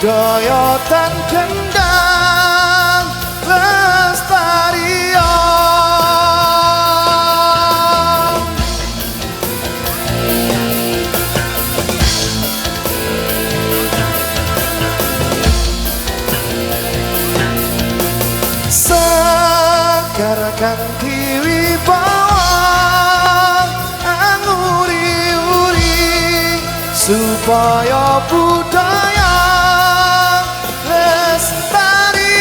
budaya dan kendang lestari. Segarakan kiwi bawang anguri-uri supaya budaya lestari.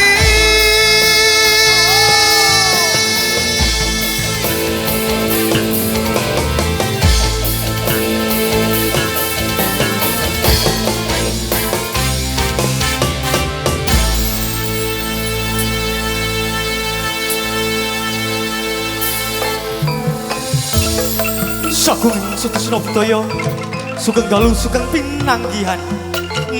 Sagung Sutresna Budaya sugeng dalu sugeng pinanggihan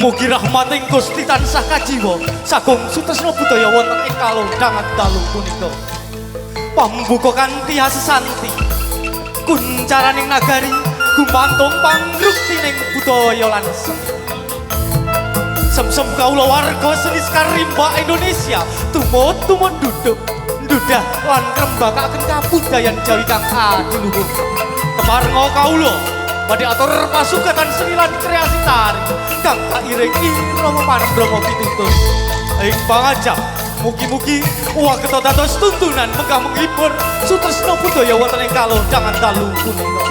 mugi rahmating Gusti tansah kajiwa sagung Sutresna Budaya wonten ing kalodhangan dalu punika pambuka kanthi hasesanti kuncaraning nagari gumantung pangruktining budaya lan seni sem-sem kawula warga seni Karimba Indonesia tumut-tumut duduk ndudah lan ngrembakaken kabudayan Jawi kang adiluhur kemareng kawula badhe atur pasugatan seni lan kreasi tari kang kairing irama Pandrama pitutur ing pangajap mugi-mugi wageta dados tuntunan menggah menghibur Sutresna Budaya wonten ing kalodhangan dalu punika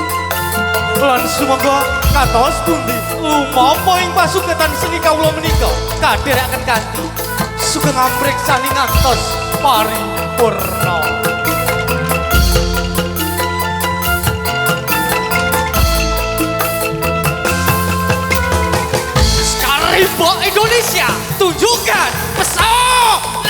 lan sumangga katos pundi lumapa ing pasugatan seni kawula menika kadherekaken kanthi sugeng amriksani ngantos paripurna. Karimba Indonesia tunjukkan pesonamu.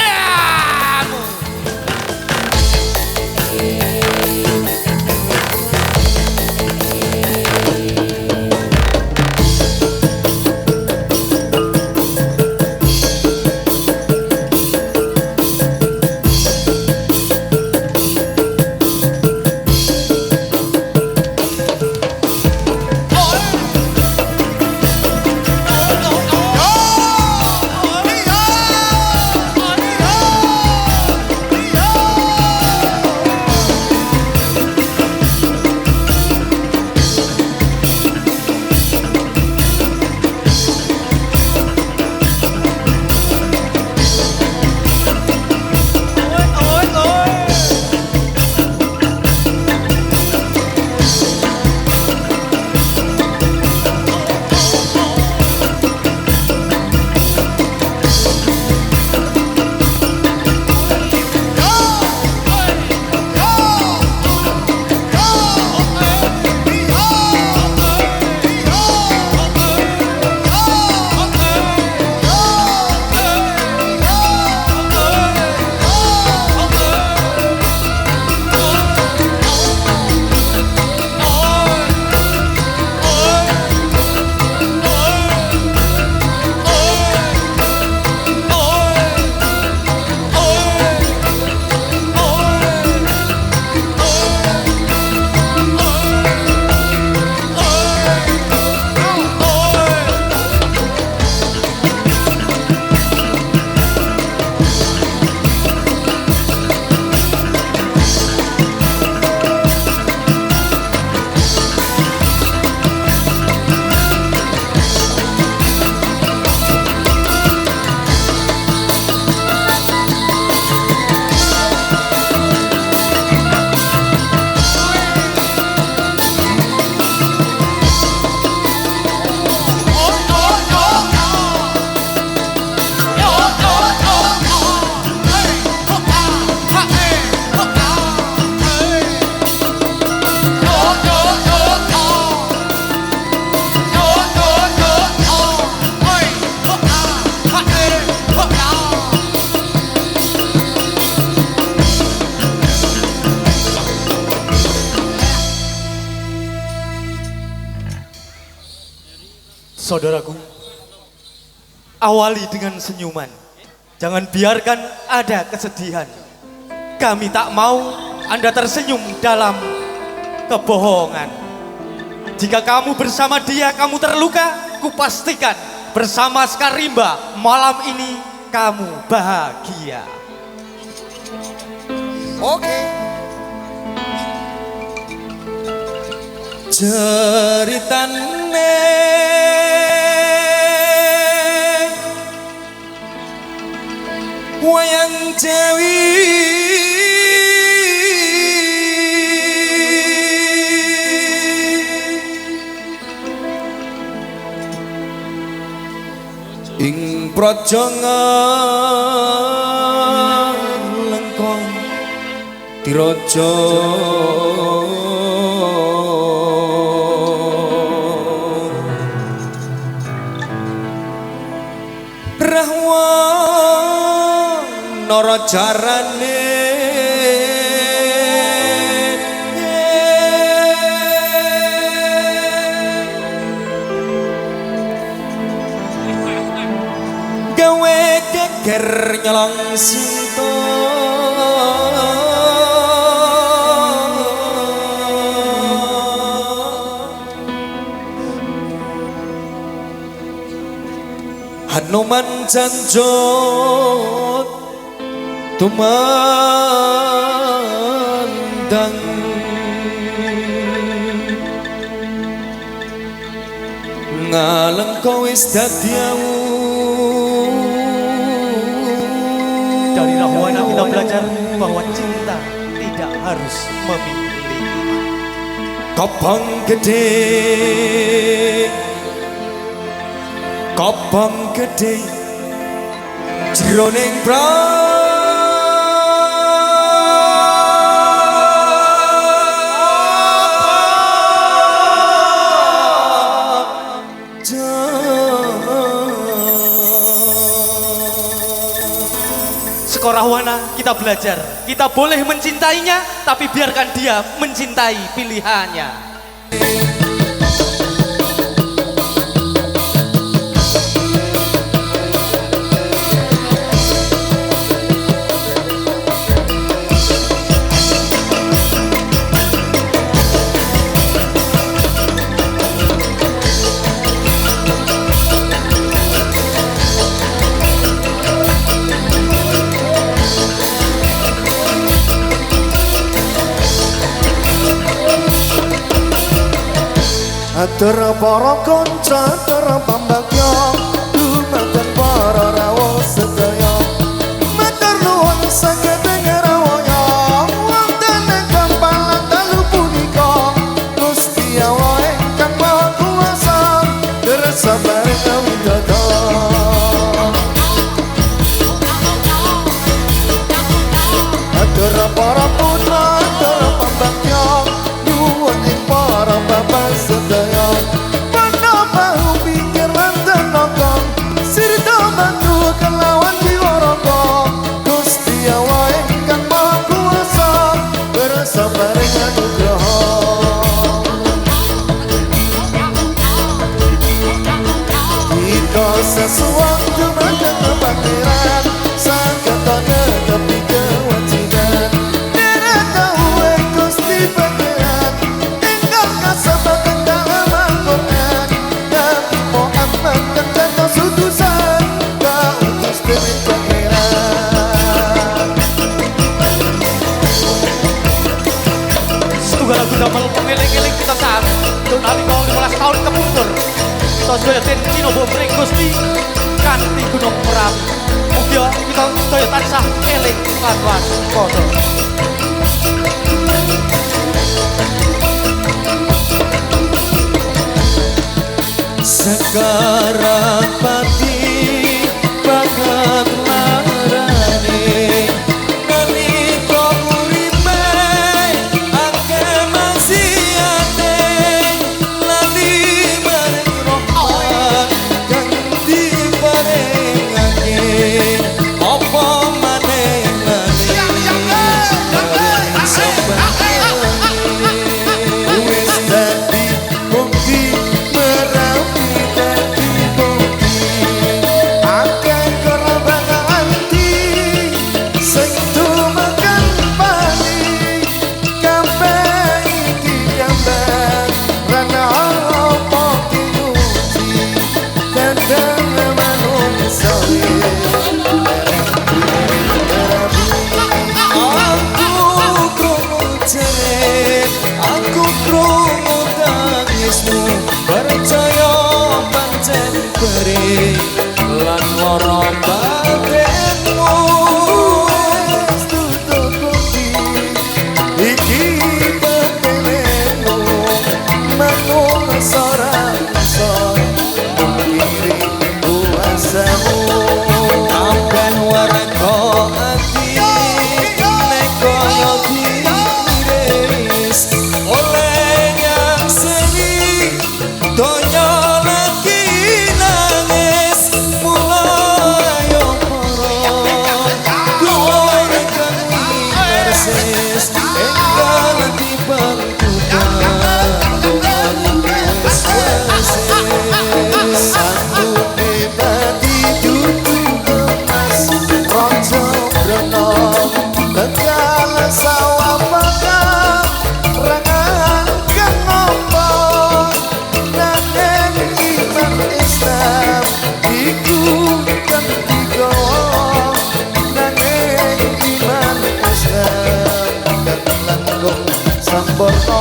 Saudaraku, awali dengan senyuman. Jangan biarkan ada kesedihan. Kami tak mau Anda tersenyum dalam kebohongan. Jika kamu bersama dia, kamu terluka, kupastikan bersama Skarimba. Malam ini kamu bahagia. Oke. Ceritane wayang Jawi ing praja Lengkong Diraja Rahwana jarane gawe geger nyolong sinto Hanuman janjot tumandang ngalengka wis dadi Dari Rahwana kita belajar bahwa cinta tidak harus memiliki. Kobong gede jroning Rahwana kita belajar, kita boleh mencintainya, tapi biarkan dia mencintai pilihannya. Atur para kanca atur pambagya dumateng para rawuh sedaya matur nuwun saged ngrawaya wonten ing gampalan dalu punika Gusti Allah ingkang Maha Kuwasa dersa bareng widodara atur para putra atur pambagya nuwun ing para bapak sedaya sesuatu makan kepangeran sakatane tapi kewajiban derek gawe Gusti Pangeran ingkang kasebaken dalam Al-Qur'an Nabi Muhammad kang sudusan kautus dening Pangeran Setunggal lagu damel pengeling-eling kita saat tahun nalika 15 tahun kepungkur kita sedaya den kinobo mring Gusti kanthi gunung Merapi. Mugia kita sedaya tansah eling lan waspada. sekarang pati banget larane nalika uripe akeh maksiate lali bareng rahmat kang diparengake apa maneh wis dadi bukti Merapi dadi bukti beri lan lara batinmu wis tutupi iki pepelemu manung sorang-so kiri kuasamu kabeh warga ati nek koyo diiris oleh nyakseni donya lagi nangis mulai ayo para dhuwur kang persis enggal tibang sambune pati dudu emas rojo brono tegal sawah bakal rangan kang ngombo nanging iman Islam iku kang digawa nanging iman Islam kang langkung sampurna.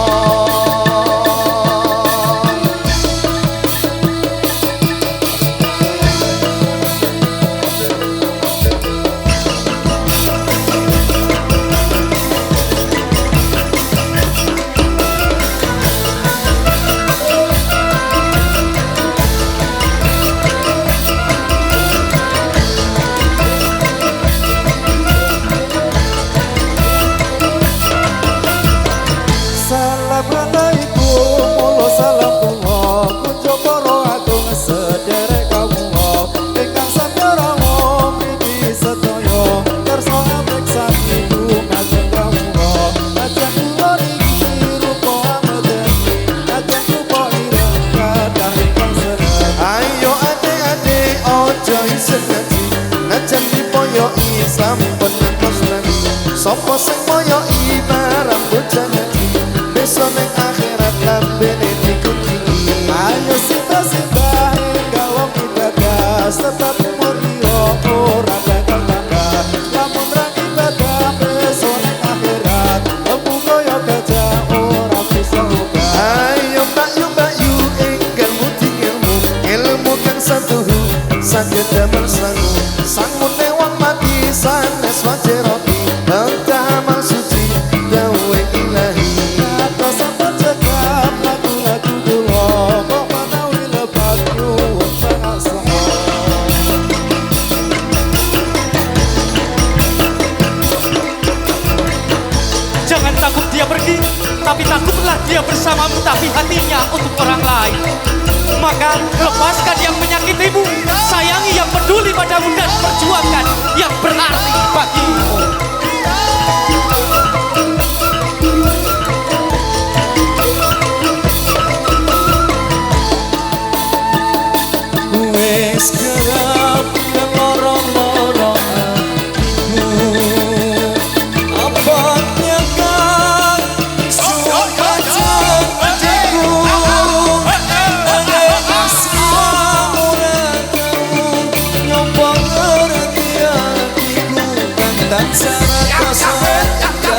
Assalamualaikum warahmatullahi kunjo para agung sederek kawula ingkang sampurna mriki sedaya kersa mriksani ngajeng kawula ajeng kula niki rupa medeni ajeng rupa ireng kadang ingkang seneng ayo ade-ade ojo iseng ngaji najan dipoyoki sampun nangkosnani sapa sing moyoki marang bocah ngaji besok ning akhirat lambene dikunjungi ayo simbah-simbah hingga wong ibadah sebab umur iyo ora bakal tambah lamun ra ibadah besok ning akhirat lembu kaya gajah ora bisa ubah ayo mbak yu enggal muting ilmu kang santuhu saged damel sangu sangune wong mati sanes wajeroti bantah amal suci dawe ilahi sampai cekap lagu-lagu kula kok menawi lebat nyuwun pangasaha Jangan takut dia pergi, tapi takutlah dia bersamamu, tapi hatinya untuk orang lain. Maka lepaskan yang menyakitimu, sayangi yang peduli padamu, dan perjuangkan yang berarti bagimu. wis kerap loro-loro atiku apa nyekak suka pacar hatiku nangis murakamu nyombong ngerti hatiku kan tansah rasa jaga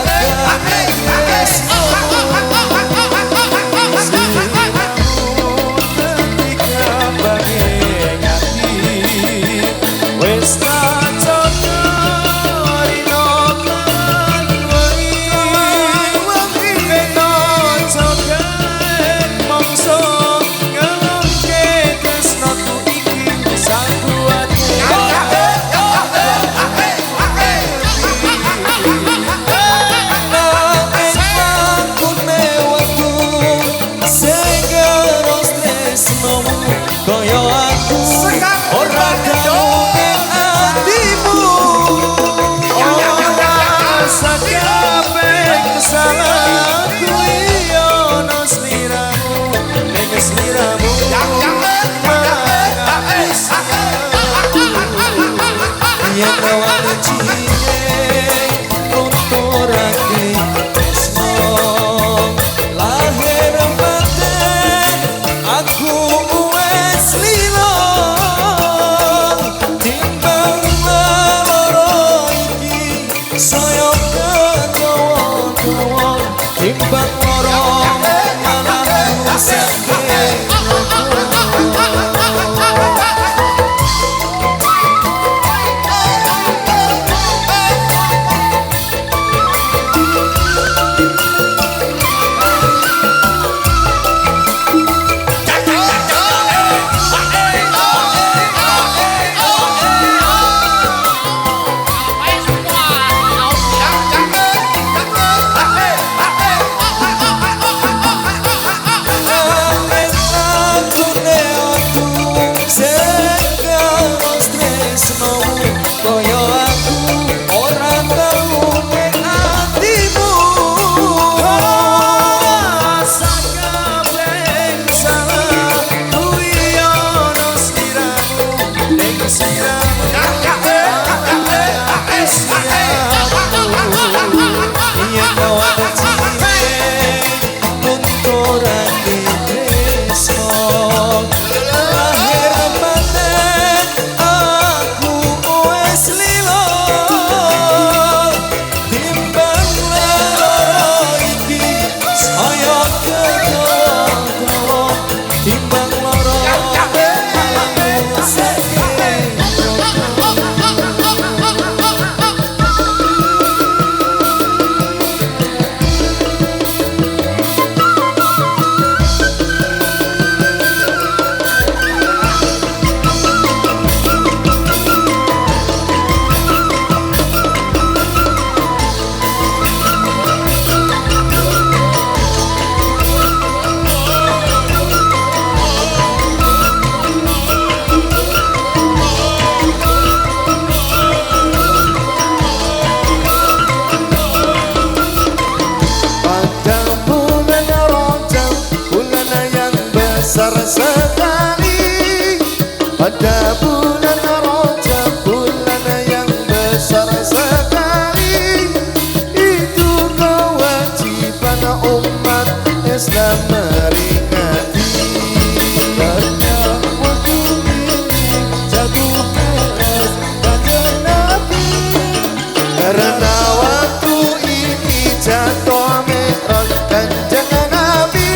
Koyo aku ora tau ning atimu ora sakabeh kesalahanku yo ono sliramu ning sliramu yen ora ciye unturake tresno lahir batin aku timbang loro malah sakit pada bulan Rajab, bulan yang besar sekali. Itu kewajiban umat Islam meringati. Karena waktu ini jatuh beres kanjeng Nabi. Karena waktu ini jatuh mi'raj kanjeng Nabi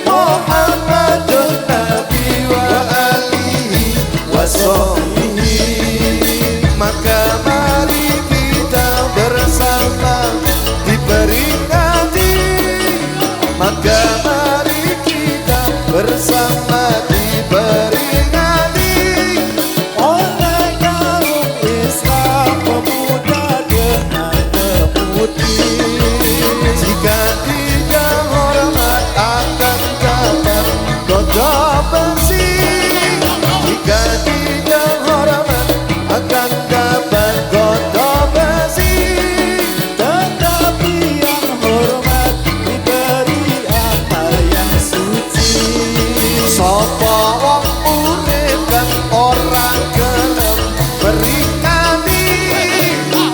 Muhammadun Nabi wa alihi wa sahbihi. Maka mari kita bersama diperingati. Maka mari kita bersama diperingati. Oleh kaum Islam pemuda dengan pemutih. Jika tidak hormat akan dapat godok besi. Jika tidak hormat akan dapat godok besi. Tetapi yang hormat diberi amal yang suci. Sapa wong urip kan ora gelem beringati.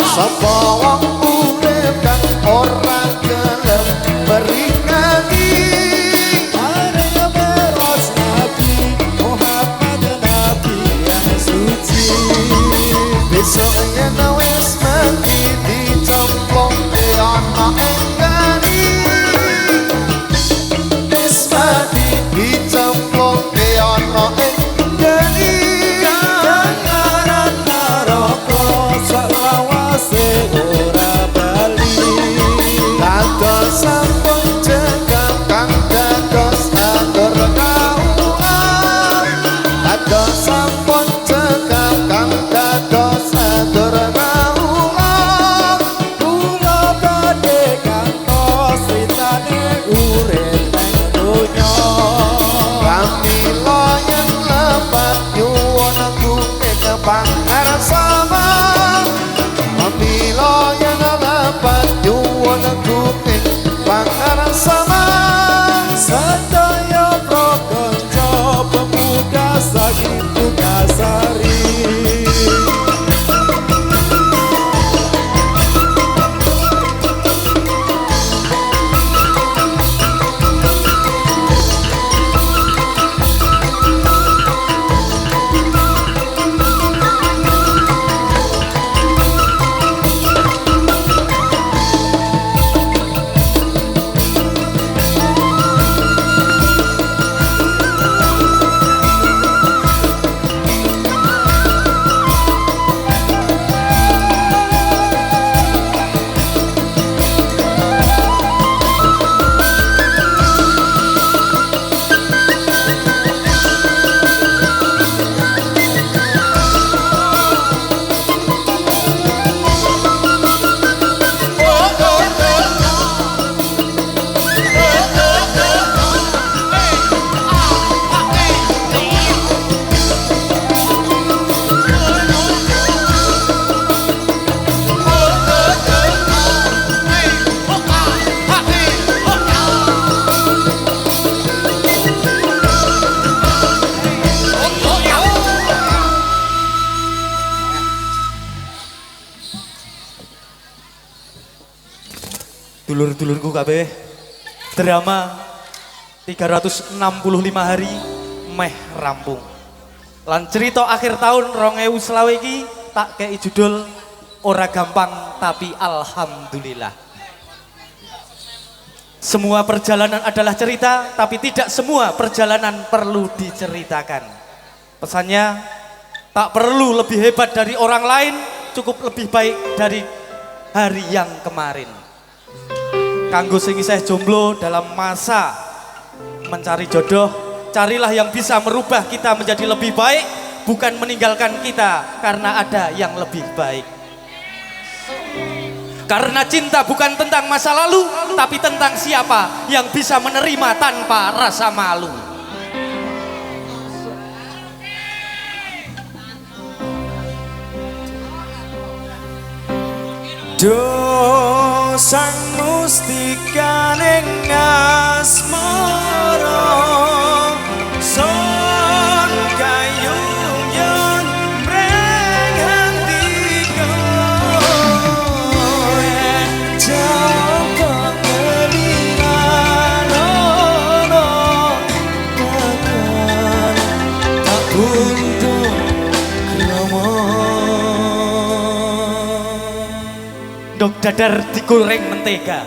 Sapa wong urip kan ora gelem beringati. Hari Mi'raj Nabi Muhammad Nabi yang suci. Besok yen wis mati dicemplung ke ana enggani. Wis mati dicemplung ke ana enggani. Gangaran neraka selawase ora bali. Dados sampun cekap kang dados atur kaulah. Dados sampun cekap kang dados atur kaulah. Kula badhe kantos ritane urip nang donya. Kami loyen lepat nyuwun kuning pangarsama. Kami loyen lepat nyuwun kuning pangarsama. Sadaya prakonco pemuda saking Tukasari. Dulur-dulurku kabeh, drama 365 hari meh rampung. Lan cerita akhir tahun 2020 iki tak kei judul ora gampang tapi alhamdulillah. Semua perjalanan adalah cerita, tapi tidak semua perjalanan perlu diceritakan. Pesannya, tak perlu lebih hebat dari orang lain, cukup lebih baik dari hari yang kemarin. Kanggo sing isih jomblo dalam masa mencari jodoh, carilah yang bisa merubah kita menjadi lebih baik, bukan meninggalkan kita karena ada yang lebih baik. Karena cinta bukan tentang masa lalu, tapi tentang siapa yang bisa menerima tanpa rasa malu. Dosang mustika ning asmara son kayu dadar digoreng mentega.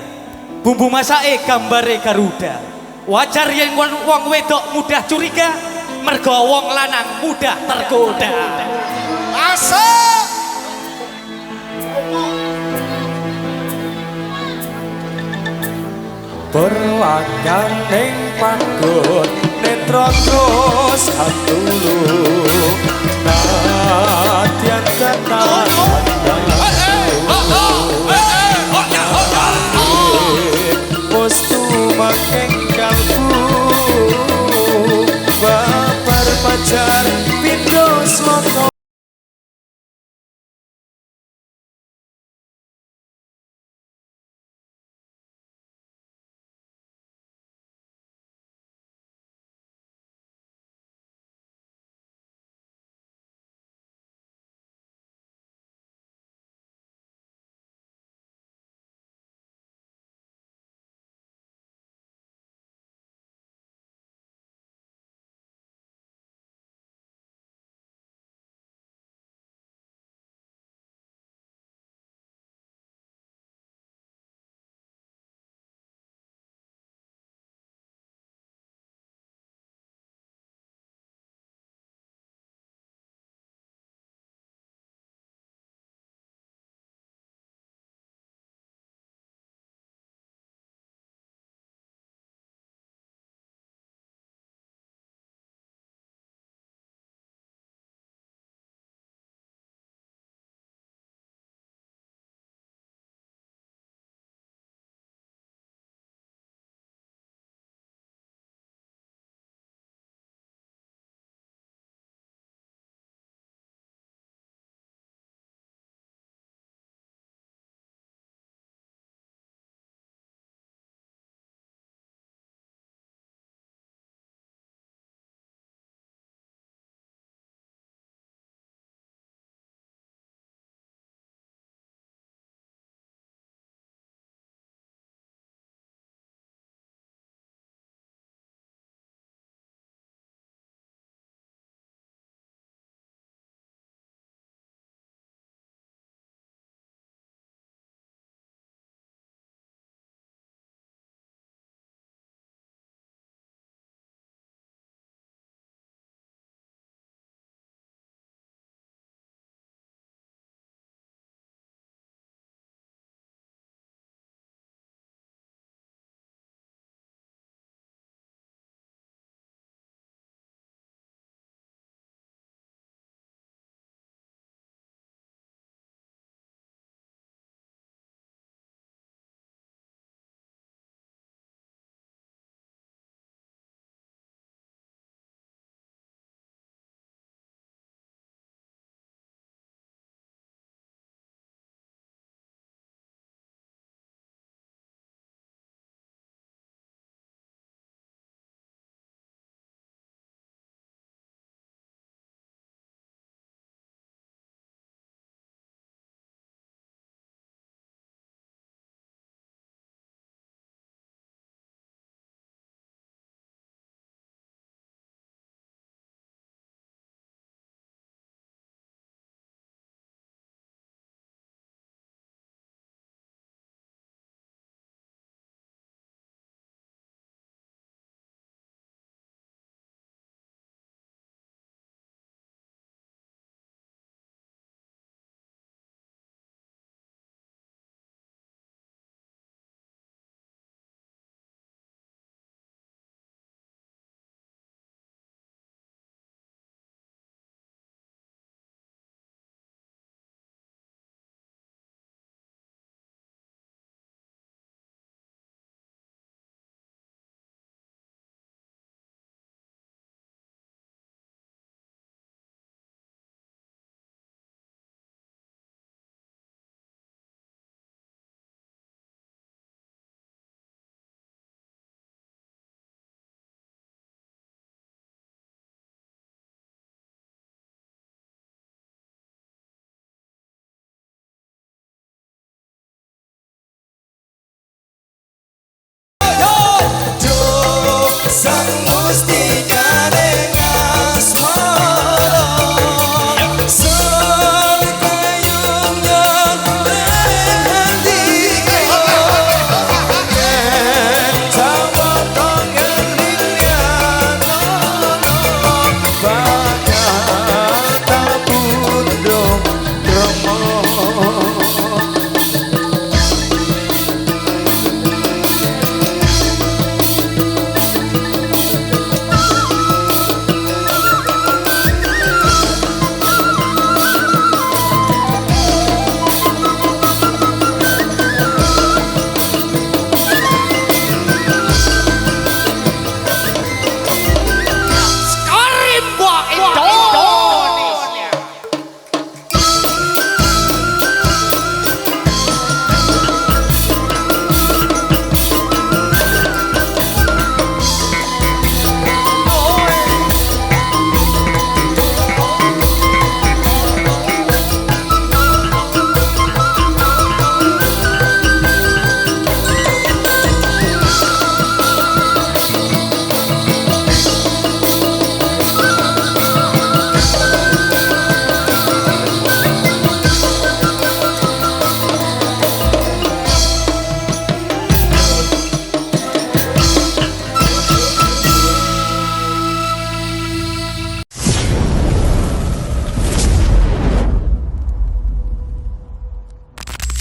Bumbu masake gambare Garuda. Wajar yen wong wedok mudah curiga, mergo wong lanang mudah tergoda. Asik. Berlagan ning panggon netra terus hatulu nadyan kata